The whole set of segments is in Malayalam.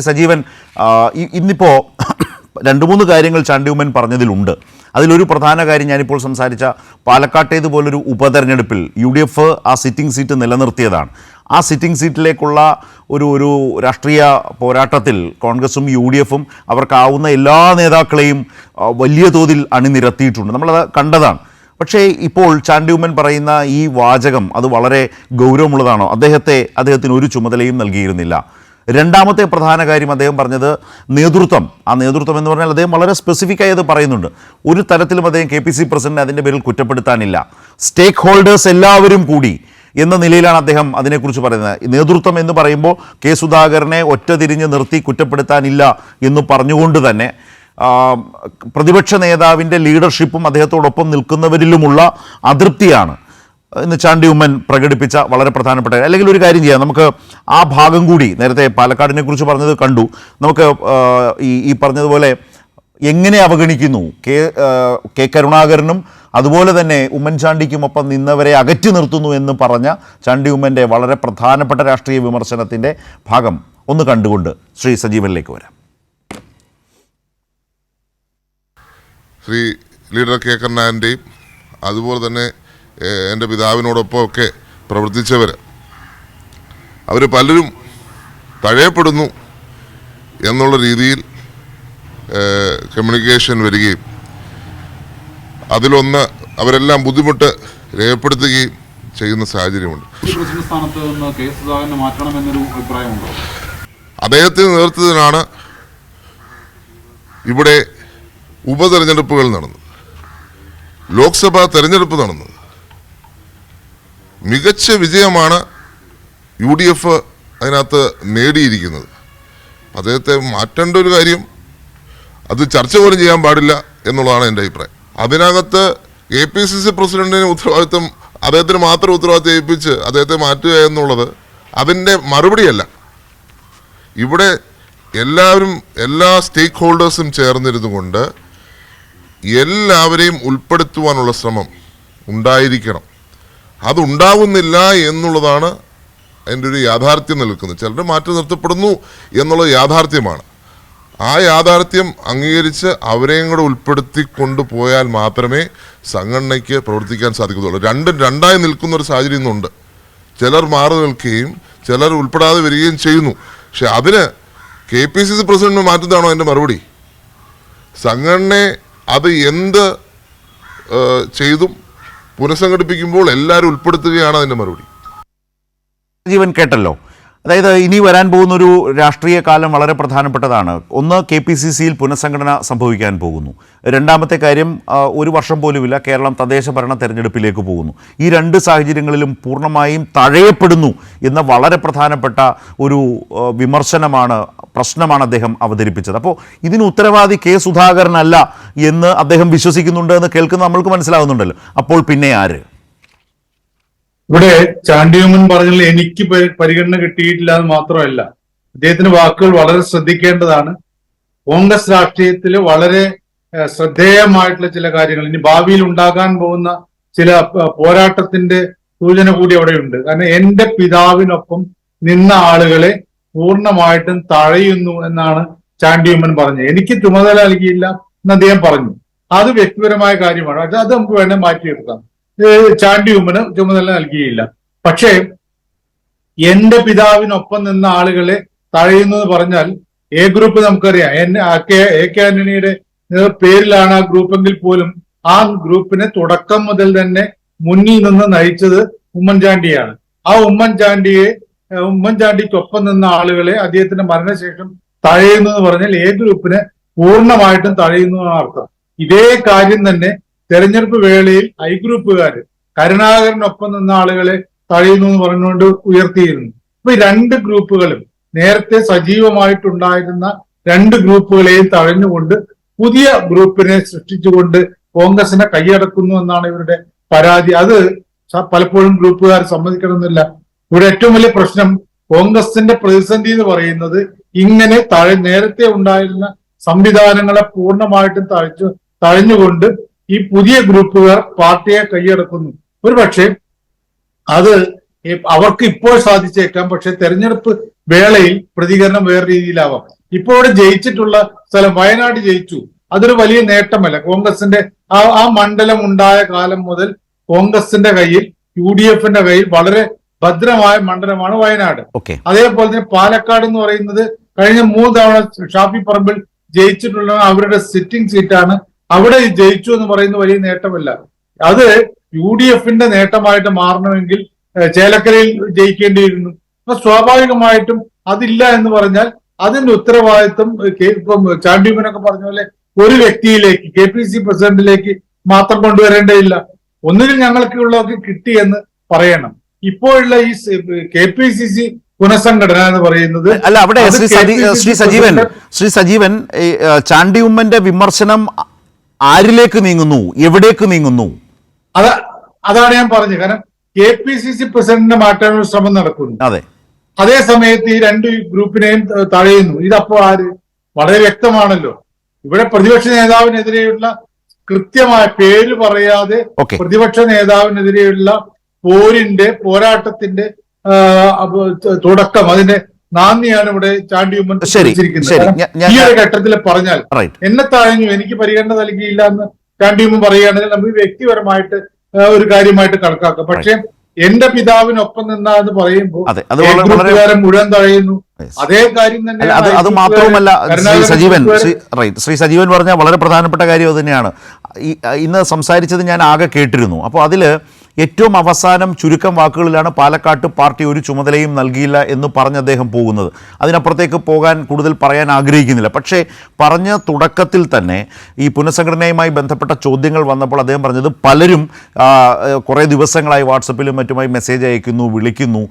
സജീവൻ, ഇന്നിപ്പോൾ രണ്ട് മൂന്ന് കാര്യങ്ങൾ ചാണ്ടി ഉമ്മൻ പറഞ്ഞതിലുണ്ട്. അതിലൊരു പ്രധാന കാര്യം ഞാനിപ്പോൾ സംസാരിച്ച പാലക്കാട്ടേതുപോലൊരു ഉപതെരഞ്ഞെടുപ്പിൽ UDF ആ സിറ്റിംഗ് സീറ്റ് നിലനിർത്തിയതാണ്. ആ സിറ്റിംഗ് സീറ്റിലേക്കുള്ള ഒരു രാഷ്ട്രീയ പോരാട്ടത്തിൽ കോൺഗ്രസും UDFും അവർക്കാവുന്ന എല്ലാ നേതാക്കളെയും വലിയ തോതിൽ അണിനിരത്തിയിട്ടുണ്ട്. നമ്മളത് കണ്ടതാണ്. പക്ഷേ ഇപ്പോൾ ചാണ്ടി ഉമ്മൻ പറയുന്ന ഈ വാചകം അത് വളരെ ഗൗരവമുള്ളതാണോ? അദ്ദേഹത്തിന് ഒരു ചുമതലയും നൽകിയിരുന്നില്ല. രണ്ടാമത്തെ പ്രധാന കാര്യം അദ്ദേഹം പറഞ്ഞത് നേതൃത്വം. ആ നേതൃത്വം എന്ന് പറഞ്ഞാൽ അദ്ദേഹം വളരെ സ്പെസിഫിക്കായി അത് പറയുന്നുണ്ട്. ഒരു തരത്തിലും അദ്ദേഹം KPC പ്രസിഡന്റ് അതിൻ്റെ പേരിൽ കുറ്റപ്പെടുത്താനില്ല. സ്റ്റേക്ക് ഹോൾഡേഴ്സ് എല്ലാവരും കൂടി എന്ന നിലയിലാണ് അദ്ദേഹം അതിനെക്കുറിച്ച് പറയുന്നത്. നേതൃത്വം എന്ന് പറയുമ്പോൾ കെ സുധാകരനെ ഒറ്റ തിരിഞ്ഞ് നിർത്തി കുറ്റപ്പെടുത്താനില്ല എന്ന് പറഞ്ഞുകൊണ്ട് തന്നെ പ്രതിപക്ഷ നേതാവിൻ്റെ ലീഡർഷിപ്പും അദ്ദേഹത്തോടൊപ്പം നിൽക്കുന്നവരിലുമുള്ള അതൃപ്തിയാണ് ഇന്ന് ചാണ്ടി ഉമ്മൻ പ്രകടിപ്പിച്ച വളരെ പ്രധാനപ്പെട്ട. അല്ലെങ്കിൽ ഒരു കാര്യം ചെയ്യാം, നമുക്ക് ആ ഭാഗം കൂടി നേരത്തെ പാലക്കാടിനെ കുറിച്ച് പറഞ്ഞത് കണ്ടു. നമുക്ക് ഈ പറഞ്ഞതുപോലെ എങ്ങനെ അവഗണിക്കുന്നു കെ കരുണാകരനും അതുപോലെ തന്നെ ഉമ്മൻചാണ്ടിക്കുമൊപ്പം നിന്നവരെ അകറ്റി നിർത്തുന്നു എന്ന് പറഞ്ഞ ചാണ്ടി ഉമ്മൻ്റെ വളരെ പ്രധാനപ്പെട്ട രാഷ്ട്രീയ വിമർശനത്തിൻ്റെ ഭാഗം ഒന്ന് കണ്ടുകൊണ്ട് ശ്രീ സജീവനിലേക്ക് വരാം. ശ്രീ ലീഡർ കെ കരുണാകരൻ്റെയും അതുപോലെ തന്നെ എൻ്റെ പിതാവിനോടൊപ്പം ഒക്കെ പ്രവർത്തിച്ചവർ അവർ പലരും തഴയപ്പെടുന്നു എന്നുള്ള രീതിയിൽ കമ്മ്യൂണിക്കേഷൻ വരികയും അതിലൊന്ന് അവരെല്ലാം ബുദ്ധിമുട്ട് രേഖപ്പെടുത്തുകയും ചെയ്യുന്ന സാഹചര്യമുണ്ട്. അദ്ദേഹത്തിൻ്റെ നേതൃത്വത്തിലാണ് ഇവിടെ ഉപതെരഞ്ഞെടുപ്പുകൾ നടന്നത്, ലോക്സഭാ തെരഞ്ഞെടുപ്പ് നടന്നത്. മികച്ച വിജയമാണ് UDF അതിനകത്ത് നേടിയിരിക്കുന്നത്. അദ്ദേഹത്തെ മാറ്റേണ്ട ഒരു കാര്യം അത് ചർച്ച പോലും ചെയ്യാൻ പാടില്ല എന്നുള്ളതാണ് എൻ്റെ അഭിപ്രായം. അതിനകത്ത് KPCC പ്രസിഡന്റിന് ഉത്തരവാദിത്വം, അദ്ദേഹത്തിന് മാത്രം ഉത്തരവാദിത്വം ഏൽപ്പിച്ച് അദ്ദേഹത്തെ മാറ്റുക എന്നുള്ളത് അതിൻ്റെ മറുപടിയല്ല. ഇവിടെ എല്ലാവരും, എല്ലാ സ്റ്റേക്ക് ഹോൾഡേഴ്സും ചേർന്നിരുന്നു കൊണ്ട് എല്ലാവരെയും ഉൾപ്പെടുത്തുവാനുള്ള ശ്രമം ഉണ്ടായിരിക്കണം. അതുണ്ടാവുന്നില്ല എന്നുള്ളതാണ് അതിൻ്റെ ഒരു യാഥാർത്ഥ്യം നിൽക്കുന്നത്. ചിലർ മാറ്റി നിർത്തപ്പെടുന്നു എന്നുള്ളത് യാഥാർത്ഥ്യമാണ്. ആ യാഥാർത്ഥ്യം അംഗീകരിച്ച് അവരെയും കൂടെ ഉൾപ്പെടുത്തി കൊണ്ടുപോയാൽ മാത്രമേ സംഘടനയ്ക്ക് പ്രവർത്തിക്കാൻ സാധിക്കുകയുള്ളൂ. രണ്ടായി നിൽക്കുന്ന ഒരു സാഹചര്യം ഇന്നുണ്ട്. ചിലർ മാറി നിൽക്കുകയും ചിലർ ഉൾപ്പെടാതെ വരികയും ചെയ്യുന്നു. പക്ഷെ അതിന് KPCC പ്രസിഡന്റ് മാറ്റുന്നതാണോ അതിൻ്റെ മറുപടി? സംഘടനയെ അത് എന്ത് ചെയ്തും പുനഃസംഘടിപ്പിക്കുമ്പോൾ എല്ലാവരും ഉൾപ്പെടുത്തുകയാണ് അതിൻ്റെ മറുപടി. ജീവൻ കേട്ടല്ലോ. അതായത് ഇനി വരാൻ പോകുന്നൊരു രാഷ്ട്രീയ കാലം വളരെ പ്രധാനപ്പെട്ടതാണ്. ഒന്ന്, KPCCയിൽ പുനഃസംഘടന സംഭവിക്കാൻ പോകുന്നു. രണ്ടാമത്തെ കാര്യം, ഒരു വർഷം പോലുമില്ല കേരളം തദ്ദേശ ഭരണ തെരഞ്ഞെടുപ്പിലേക്ക് പോകുന്നു. ഈ രണ്ട് സാഹചര്യങ്ങളിലും പൂർണ്ണമായും തഴയപ്പെടുന്നു എന്ന വളരെ പ്രധാനപ്പെട്ട ഒരു പ്രശ്നമാണ് അദ്ദേഹം അവതരിപ്പിച്ചത്. അപ്പോൾ ഇതിന് ഉത്തരവാദി കെ സുധാകരനല്ല എന്ന് അദ്ദേഹം വിശ്വസിക്കുന്നുണ്ട് എന്ന് കേൾക്കുന്ന നമ്മൾക്ക് മനസ്സിലാവുന്നുണ്ടല്ലോ. അപ്പോൾ പിന്നെ ആര്? ഇവിടെ ചാണ്ടി ഉമ്മൻ പറഞ്ഞാൽ എനിക്ക് പരിഗണന കിട്ടിയിട്ടില്ല എന്ന് മാത്രമല്ല, അദ്ദേഹത്തിന്റെ വാക്കുകൾ വളരെ ശ്രദ്ധിക്കേണ്ടതാണ്. കോൺഗ്രസ് രാഷ്ട്രീയത്തിൽ വളരെ ശ്രദ്ധേയമായിട്ടുള്ള ചില കാര്യങ്ങൾ, ഇനി ഭാവിയിൽ ഉണ്ടാകാൻ പോകുന്ന ചില പോരാട്ടത്തിന്റെ സൂചന കൂടി അവിടെയുണ്ട്. കാരണം എന്റെ പിതാവിനൊപ്പം നിന്ന ആളുകളെ പൂർണ്ണമായിട്ടും തഴയുന്നു എന്നാണ് ചാണ്ടി ഉമ്മൻ പറഞ്ഞത്. എനിക്ക് ചുമതല നൽകിയില്ല എന്ന് അദ്ദേഹം പറഞ്ഞു. അത് വ്യക്തിപരമായ കാര്യമാണ്. അത് നമുക്ക് വേണേൽ മാറ്റിയെടുക്കാം. ചാണ്ടി ഉമ്മന് ചുമതല നൽകിയില്ല. പക്ഷേ എന്റെ പിതാവിനൊപ്പം നിന്ന ആളുകളെ തഴയുന്നു എന്ന് പറഞ്ഞാൽ എ ഗ്രൂപ്പ് നമുക്കറിയാം. എ കെ ആന്റണിയുടെ പേരിലാണ് ആ ഗ്രൂപ്പെങ്കിൽ പോലും ആ ഗ്രൂപ്പിനെ തുടക്കം മുതൽ തന്നെ മുന്നിൽ നിന്ന് നയിച്ചത് ഉമ്മൻചാണ്ടിയാണ്. ആ ഉമ്മൻചാണ്ടിക്കൊപ്പം നിന്ന ആളുകളെ അദ്ദേഹത്തിന്റെ മരണശേഷം തഴയുന്നു എന്ന് പറഞ്ഞാൽ എ ഗ്രൂപ്പിനെ പൂർണ്ണമായിട്ടും തഴയുന്നു എന്നാണ് അർത്ഥം. ഇതേ കാര്യം തന്നെ തെരഞ്ഞെടുപ്പ് വേളയിൽ ഐ ഗ്രൂപ്പുകാര് കരുണാകരനൊപ്പം നിന്ന ആളുകളെ തഴയുന്നു എന്ന് പറഞ്ഞുകൊണ്ട് ഉയർത്തിയിരുന്നു. അപ്പൊ ഈ രണ്ട് ഗ്രൂപ്പുകളും നേരത്തെ സജീവമായിട്ടുണ്ടായിരുന്ന രണ്ട് ഗ്രൂപ്പുകളെയും തഴഞ്ഞുകൊണ്ട് പുതിയ ഗ്രൂപ്പിനെ സൃഷ്ടിച്ചുകൊണ്ട് കോൺഗ്രസിനെ കൈയടക്കുന്നു എന്നാണ് ഇവരുടെ പരാതി. അത് പലപ്പോഴും ഗ്രൂപ്പുകാർ സമ്മതിക്കണമെന്നില്ല. ഇവിടെ ഏറ്റവും വലിയ പ്രശ്നം കോൺഗ്രസിന്റെ പ്രതിസന്ധി എന്ന് പറയുന്നത് ഇങ്ങനെ നേരത്തെ ഉണ്ടായിരുന്ന സംവിധാനങ്ങളെ പൂർണ്ണമായിട്ടും തഴഞ്ഞുകൊണ്ട് ഈ പുതിയ ഗ്രൂപ്പുകാർ പാർട്ടിയെ കൈയടക്കുന്നു. ഒരു പക്ഷേ അത് അവർക്ക് ഇപ്പോൾ സാധിച്ചേക്കാം. പക്ഷെ തെരഞ്ഞെടുപ്പ് വേളയിൽ പ്രതികരണം വേറെ രീതിയിലാവാം. ഇപ്പോൾ ഇവിടെ ജയിച്ചിട്ടുള്ള സ്ഥലം വയനാട് ജയിച്ചു, അതൊരു വലിയ നേട്ടമല്ല. കോൺഗ്രസിന്റെ ആ മണ്ഡലം ഉണ്ടായ കാലം മുതൽ കോൺഗ്രസിന്റെ കയ്യിൽ, UDF കയ്യിൽ വളരെ ഭദ്രമായ മണ്ഡലമാണ് വയനാട്. അതേപോലെ തന്നെ പാലക്കാട് എന്ന് പറയുന്നത് കഴിഞ്ഞ 3 തവണ ഷാഫി പറമ്പിൽ ജയിച്ചിട്ടുള്ള അവരുടെ സിറ്റിംഗ് സീറ്റാണ്. അവിടെ ജയിച്ചു എന്ന് പറയുന്നത് വലിയ നേട്ടമല്ല. അത് UDF നേട്ടമായിട്ട് മാറണമെങ്കിൽ ചേലക്കരയിൽ ജയിക്കേണ്ടിയിരുന്നു. അപ്പൊ സ്വാഭാവികമായിട്ടും അതില്ല എന്ന് പറഞ്ഞാൽ അതിന്റെ ഉത്തരവാദിത്വം ചാണ്ടിയുമ്മനൊക്കെ പറഞ്ഞ പോലെ ഒരു വ്യക്തിയിലേക്ക്, KPCC പ്രസിഡന്റിലേക്ക് മാത്രം കൊണ്ടുവരേണ്ടതില്ല. ഒന്നുകിൽ ഞങ്ങൾക്കുള്ളതൊക്കെ കിട്ടി എന്ന് പറയണം. ഇപ്പോഴുള്ള ഈ KPCC പുനഃസംഘടന എന്ന് പറയുന്നത് അല്ല, അവിടെ ശ്രീ സജീവൻ ചാണ്ടിയുമ്മന്റെ വിമർശനം ആരിലേക്ക് നീങ്ങുന്നു, എവിടേക്ക് നീങ്ങുന്നു? അതാണ് ഞാൻ പറഞ്ഞത്. കാരണം KPCC പ്രസിഡന്റിനെ മാറ്റാനുള്ള ശ്രമം നടക്കുന്നു. അതേ സമയത്ത് ഈ രണ്ട് ഗ്രൂപ്പിനെയും തഴയുന്നു. ഇതപ്പോ ആര്? വളരെ വ്യക്തമാണല്ലോ. ഇവിടെ പ്രതിപക്ഷ നേതാവിനെതിരെയുള്ള കൃത്യമായ പേര് പറയാതെ പ്രതിപക്ഷ നേതാവിനെതിരെയുള്ള പോരാട്ടത്തിന്റെ തുടക്കം, അതിന്റെ നാന്ദിയാണ് ഇവിടെ ചാണ്ടിയുമ്മൻ വെച്ചിരിക്കുന്നത്. ഈ ഒരു ഘട്ടത്തിൽ പറഞ്ഞാൽ എന്നെ തഴഞ്ഞു, എനിക്ക് പരിഗണന നൽകിയില്ല എന്ന് ചാണ്ടിയുമ്മൻ പറയുകയാണെങ്കിൽ നമുക്ക് വ്യക്തിപരമായിട്ട് ഒരു കാര്യമായിട്ട് കണക്കാക്കാം. പക്ഷെ എന്റെ പിതാവിനൊപ്പം നിന്ന എന്ന് പറയുമ്പോൾ ഗ്രൂപ്പുകാരൻ മുഴുവൻ തഴയുന്നു. അതേ കാര്യം തന്നെ. അത് മാത്രവുമല്ല ശ്രീ സജീവൻ പറഞ്ഞ വളരെ പ്രധാനപ്പെട്ട കാര്യം അത് തന്നെയാണ്. ഇന്ന് സംസാരിച്ചത് ഞാൻ ആകെ കേട്ടിരുന്നു. അപ്പോൾ അതിൽ ഏറ്റവും അവസാനം ചുരുക്കം വാക്കുകളിലാണ് പാലക്കാട്ട് പാർട്ടി ഒരു ചുമതലയും നൽകിയില്ല എന്ന് പറഞ്ഞ് അദ്ദേഹം പോകുന്നത്. അതിനപ്പുറത്തേക്ക് പോകാൻ കൂടുതൽ പറയാൻ ആഗ്രഹിക്കുന്നില്ല. പക്ഷേ പറഞ്ഞ തുടക്കത്തിൽ തന്നെ ഈ പുനഃസംഘടനയുമായി ബന്ധപ്പെട്ട ചോദ്യങ്ങൾ വന്നപ്പോൾ അദ്ദേഹം പറഞ്ഞത് പലരും കുറേ ദിവസങ്ങളായി വാട്സപ്പിലും മറ്റുമായി മെസ്സേജ് അയക്കുന്നു, വിളിക്കുന്നു,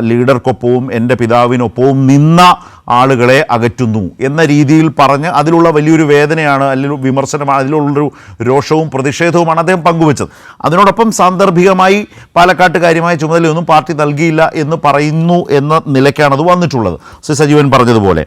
ലീഡർക്കൊപ്പവും എൻ്റെ പിതാവിനൊപ്പവും നിന്ന ആളുകളെ അകറ്റുന്നു എന്ന രീതിയിൽ പറഞ്ഞ് അതിലുള്ള വലിയൊരു വേദനയാണ്, അല്ലെങ്കിൽ വിമർശനമാണ്, അതിലുള്ളൊരു രോഷവും പ്രതിഷേധവുമാണ് അദ്ദേഹം പങ്കുവച്ചത്. അതിനോടൊപ്പം സാന്ദർഭികമായി പാലക്കാട്ട് കാര്യമായ ചുമതലയൊന്നും പാർട്ടി നൽകിയില്ല എന്ന് പറയുന്നു എന്ന നിലയ്ക്കാണ് അത് വന്നിട്ടുള്ളത്, ശ്രീ സജീവൻ പറഞ്ഞതുപോലെ.